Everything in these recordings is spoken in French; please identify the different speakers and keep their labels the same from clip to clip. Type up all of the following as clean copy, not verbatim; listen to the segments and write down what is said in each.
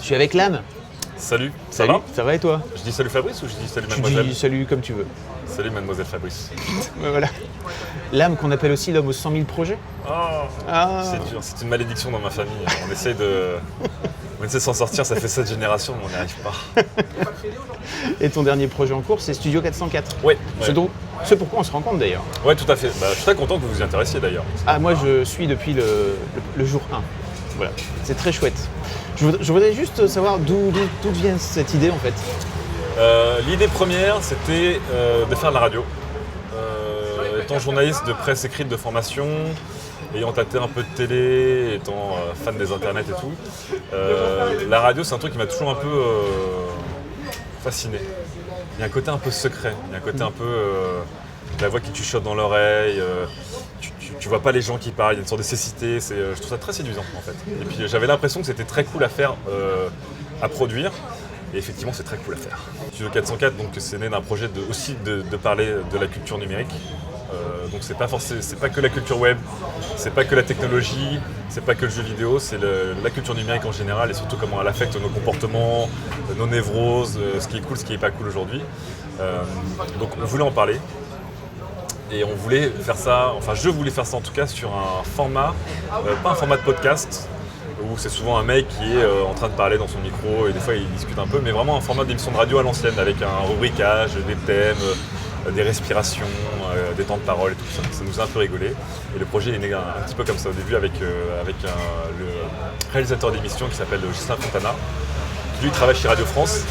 Speaker 1: Je suis avec Lame.
Speaker 2: Salut,
Speaker 1: Salut, ça va et toi?
Speaker 2: Je dis salut Fabrice ou je dis salut
Speaker 1: Tu
Speaker 2: mademoiselle?
Speaker 1: dis salut comme tu veux.
Speaker 2: Salut mademoiselle Fabrice.
Speaker 1: Ouais, voilà. L'âme qu'on appelle aussi l'homme aux 100 000 projets.
Speaker 2: Oh, c'est dur, c'est une malédiction dans ma famille. On essaie de s'en sortir, ça fait 7 générations, mais on n'y arrive pas.
Speaker 1: Et ton dernier projet en cours, c'est Studio 404.
Speaker 2: Ouais.
Speaker 1: C'est pourquoi on se rencontre d'ailleurs.
Speaker 2: Ouais, tout à fait. Bah, je suis très content que vous vous y intéressiez d'ailleurs.
Speaker 1: Ah, moi je suis depuis le jour 1. Voilà, c'est très chouette. Je voudrais juste savoir d'où vient cette idée en fait.
Speaker 2: L'idée première, c'était de faire de la radio. Étant journaliste de presse écrite de formation, ayant tâté un peu de télé, étant fan des internets et tout, la radio c'est un truc qui m'a toujours un peu fasciné. Il y a un côté un peu secret, il y a un côté un peu la voix qui te chuchote dans l'oreille, tu vois pas les gens qui parlent, il y a une sorte de cécité, je trouve ça très séduisant en fait. Et puis j'avais l'impression que c'était très cool à faire, à produire. Et effectivement, c'est très cool à faire. Studio 404, donc, c'est né d'un projet de parler de la culture numérique. Donc c'est pas que la culture web, c'est pas que la technologie, c'est pas que le jeu vidéo, c'est la culture numérique en général et surtout comment elle affecte nos comportements, nos névroses, ce qui est cool, ce qui est pas cool aujourd'hui. Donc on voulait en parler. Et on voulait faire ça, enfin je voulais faire ça en tout cas sur un format, pas un format de podcast, où c'est souvent un mec qui est en train de parler dans son micro et des fois il discute un peu, mais vraiment un format d'émission de radio à l'ancienne avec un rubricage, des thèmes, des respirations, des temps de parole et tout ça. Ça nous a un peu rigolé. Et le projet est né un petit peu comme ça au début avec le réalisateur d'émission qui s'appelle Justin Fontana, qui lui travaille chez Radio France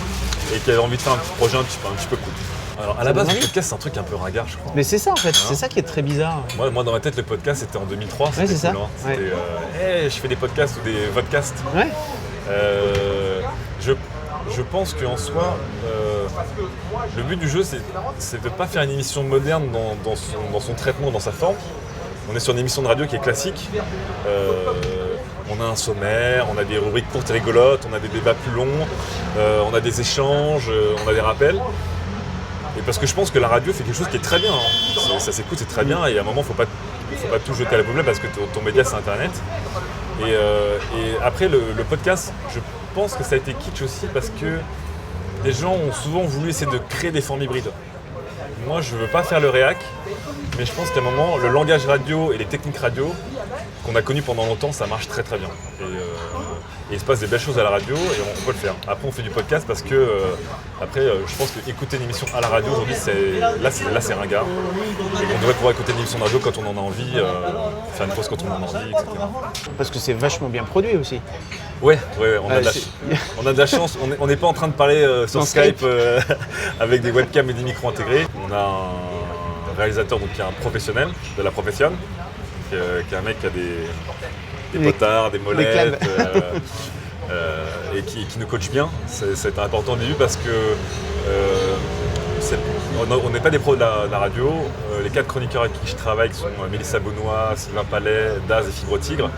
Speaker 2: et qui avait envie de faire un petit projet un petit peu cool. Alors à la base, le podcast c'est un truc un peu ringard, je crois.
Speaker 1: Mais c'est ça en fait, c'est ça qui est très bizarre.
Speaker 2: Moi dans ma tête, le podcast c'était en 2003, c'était
Speaker 1: c'est ça.
Speaker 2: cool, hein.
Speaker 1: Ouais.
Speaker 2: C'était je fais des podcasts ou des vodcasts.
Speaker 1: Ouais.
Speaker 2: Je pense qu'en soi, le but du jeu c'est de ne pas faire une émission moderne dans son traitement, dans sa forme. On est sur une émission de radio qui est classique. On a un sommaire, on a des rubriques courtes et rigolotes, on a des débats plus longs, on a des échanges, on a des rappels. Et parce que je pense que la radio fait quelque chose qui est très bien, hein. Ça s'écoute, c'est très bien, et à un moment, il ne faut pas tout jeter à la poubelle parce que ton média, c'est Internet. Et après, le podcast, je pense que ça a été kitsch aussi parce que les gens ont souvent voulu essayer de créer des formes hybrides. Moi, je ne veux pas faire le réac, mais je pense qu'à un moment, le langage radio et les techniques radio qu'on a connues pendant longtemps, ça marche très très bien. Et il se passe des belles choses à la radio et on peut le faire. Après, on fait du podcast parce que je pense qu'écouter une émission à la radio aujourd'hui, c'est ringard. Et on devrait pouvoir écouter une émission de radio quand on en a envie, faire une pause quand on en a envie, etc.
Speaker 1: Parce que c'est vachement bien produit aussi.
Speaker 2: Ouais, on a de la chance. On n'est pas en train de parler sur Skype avec des webcams et des micros intégrés. On a un réalisateur qui est un professionnel de la profession, qui est un mec qui a des potards, des molettes, et qui nous coach bien. C'est important au début parce que on n'est pas des pros de la radio. Les 4 chroniqueurs avec qui je travaille, qui sont Mélissa Benoît, Sylvain Palais, Daz et Fibre Tigre,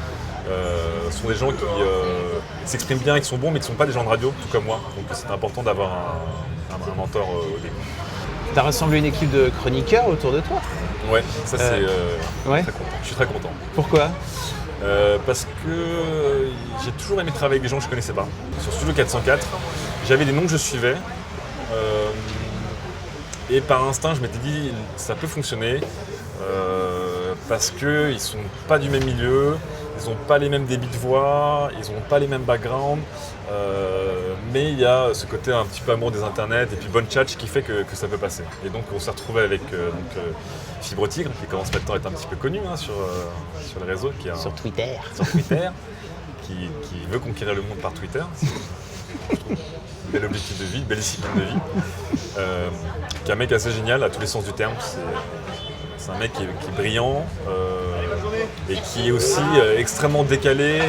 Speaker 2: sont des gens qui s'expriment bien et qui sont bons, mais qui ne sont pas des gens de radio, tout comme moi. Donc c'est important d'avoir un mentor au début.
Speaker 1: Tu as rassemblé une équipe de chroniqueurs autour de toi.
Speaker 2: Ouais, ça c'est
Speaker 1: ouais.
Speaker 2: très content. Je suis très content.
Speaker 1: Pourquoi ?
Speaker 2: Parce que j'ai toujours aimé travailler avec des gens que je ne connaissais pas. Sur Studio 404, j'avais des noms que je suivais. Et par instinct, je m'étais dit, ça peut fonctionner. Parce qu'ils ne sont pas du même milieu, ils n'ont pas les mêmes débits de voix, ils n'ont pas les mêmes backgrounds. Mais il y a ce côté un petit peu amour des internets et puis bonne tchatch qui fait que ça peut passer. Et donc on s'est retrouvé avec Fibre Tigre, qui commence maintenant à être un petit peu connu sur les réseaux.
Speaker 1: Sur Twitter.
Speaker 2: Qui veut conquérir le monde par Twitter. Je trouve bel objectif de vie, belle discipline de vie. Qui est un mec assez génial à tous les sens du terme. C'est un mec qui est brillant et qui est aussi extrêmement décalé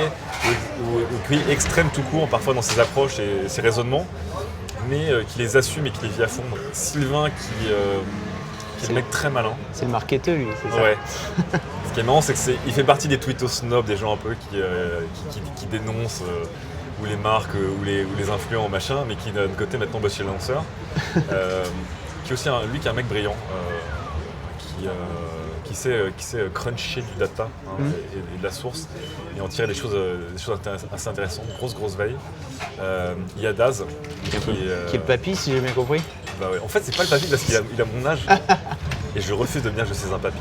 Speaker 2: ou puis extrême tout court parfois dans ses approches et ses raisonnements, mais qui les assume et qui les vit à fond. Sylvain qui est un mec très malin. C'est
Speaker 1: le marketeur lui, c'est ça?
Speaker 2: Ouais. Ce qui est marrant, c'est qu'il fait partie des twittos snobs, des gens un peu qui dénoncent ou les marques ou les influents machin, mais qui d'un côté maintenant bosse chez le lanceur. Qui est aussi lui qui est un mec brillant, qui qui sait cruncher du data et de la source et en tirer des choses assez intéressantes. Grosse veille. Il y a Daz.
Speaker 1: Qui est le papy, si j'ai bien compris.
Speaker 2: Bah ouais. En fait, c'est pas le papy parce qu'il a mon âge. Et je refuse de me dire que je suis un papy.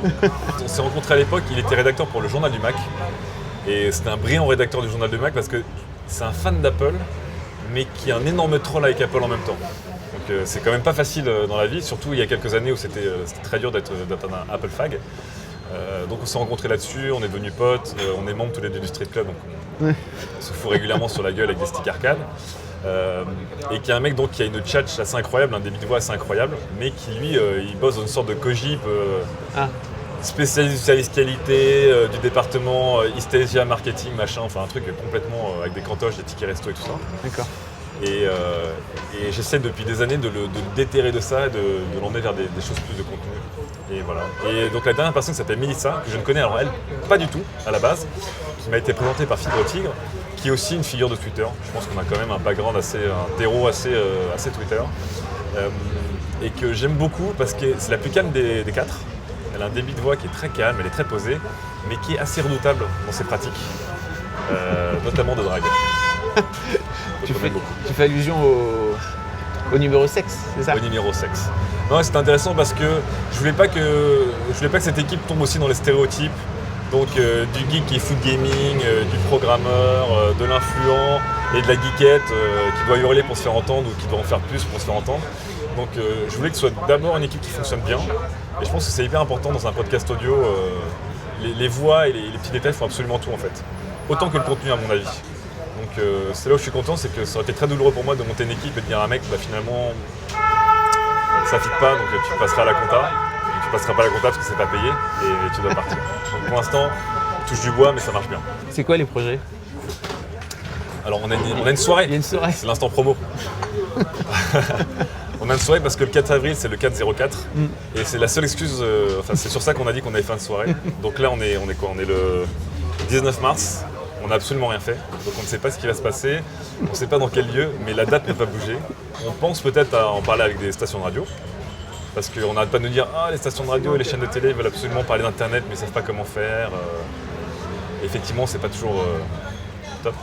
Speaker 2: On s'est rencontrés à l'époque, il était rédacteur pour le Journal du Mac. Et c'était un brillant rédacteur du Journal du Mac parce que c'est un fan d'Apple, mais qui a un énorme troll avec Apple en même temps. Donc c'est quand même pas facile dans la vie, surtout il y a quelques années où c'était très dur d'être un Apple fag. Donc on s'est rencontrés là-dessus, on est devenus potes, on est membres tous les deux du Street Club, donc on se fout régulièrement sur la gueule avec des sticks arcade. Et qui est un mec donc, qui a une tchatch assez incroyable, un débit de voix assez incroyable, mais qui lui, il bosse dans une sorte de cogip spécialiste du service qualité, du département East Asia Marketing, machin, enfin un truc complètement avec des cantoches, des tickets resto et tout ça.
Speaker 1: D'accord.
Speaker 2: Et j'essaie depuis des années de le déterrer de ça et de l'emmener vers des choses plus de contenu. Et voilà. Et donc la dernière personne s'appelle Mélissa, que je ne connais alors elle pas du tout à la base, qui m'a été présentée par Fibre Tigre, qui est aussi une figure de Twitter. Je pense qu'on a quand même un background un terreau assez Twitter. Et que j'aime beaucoup parce que c'est la plus calme des quatre. Elle a un débit de voix qui est très calme, elle est très posée, mais qui est assez redoutable dans ses pratiques, notamment de drague.
Speaker 1: Tu fais allusion au numéro sexe, c'est ça?
Speaker 2: Au numéro sexe. Non, c'est intéressant parce que je voulais pas que cette équipe tombe aussi dans les stéréotypes. Donc du geek qui est foot gaming, du programmeur, de l'influent et de la geekette qui doit hurler pour se faire entendre ou qui doit en faire plus pour se faire entendre. Donc je voulais que ce soit d'abord une équipe qui fonctionne bien. Et je pense que c'est hyper important dans un podcast audio. Les voix et les petits détails font absolument tout en fait. Autant que le contenu à mon avis. Donc c'est là où je suis content, c'est que ça aurait été très douloureux pour moi de monter une équipe et de dire à un mec, bah, finalement ça fit pas, donc tu passeras à la compta. Et tu passeras pas à la compta parce que c'est pas payé et tu dois partir. Donc pour l'instant, on touche du bois mais ça marche bien.
Speaker 1: C'est quoi les projets?
Speaker 2: Alors on a une soirée.
Speaker 1: Il y a une soirée.
Speaker 2: C'est l'instant promo. On a une soirée parce que le 4 avril c'est le 4-04 et c'est la seule excuse, c'est sur ça qu'on a dit qu'on avait fait une soirée. Donc là on est quoi? On est le 19 mars, on n'a absolument rien fait, donc on ne sait pas ce qui va se passer, on ne sait pas dans quel lieu, mais la date n'a pas bougé. On pense peut-être à en parler avec des stations de radio, parce qu'on n'arrête pas de nous dire les stations de radio et les chaînes de télé veulent absolument parler d'internet mais ils ne savent pas comment faire. Effectivement c'est pas toujours top.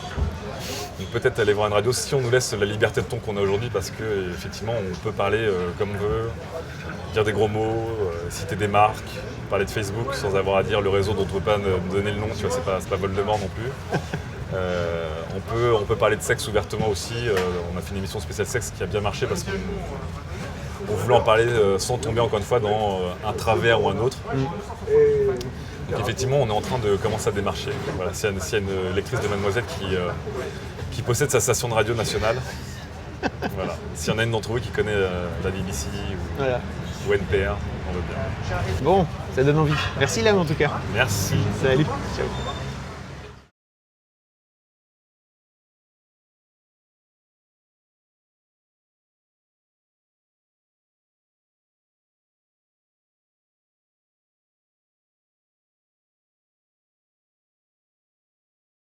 Speaker 2: Donc peut-être aller voir une radio si on nous laisse la liberté de ton qu'on a aujourd'hui parce qu'effectivement on peut parler comme on veut, dire des gros mots, citer des marques, parler de Facebook sans avoir à dire le réseau dont on ne veut pas donner le nom, tu vois, c'est pas Voldemort non plus. On peut parler de sexe ouvertement aussi, on a fait une émission spéciale sexe qui a bien marché parce qu'on voulait en parler sans tomber encore une fois dans un travers ou un autre. Donc effectivement on est en train de commencer à démarcher. Voilà, s'il y a une lectrice de Mademoiselle qui possède sa station de radio nationale. Voilà. S'il y en a une d'entre vous qui connaît la BBC ou NPR, on veut bien.
Speaker 1: Bon, ça donne envie. Merci Lame en tout cas.
Speaker 2: Merci.
Speaker 1: Salut. Ciao.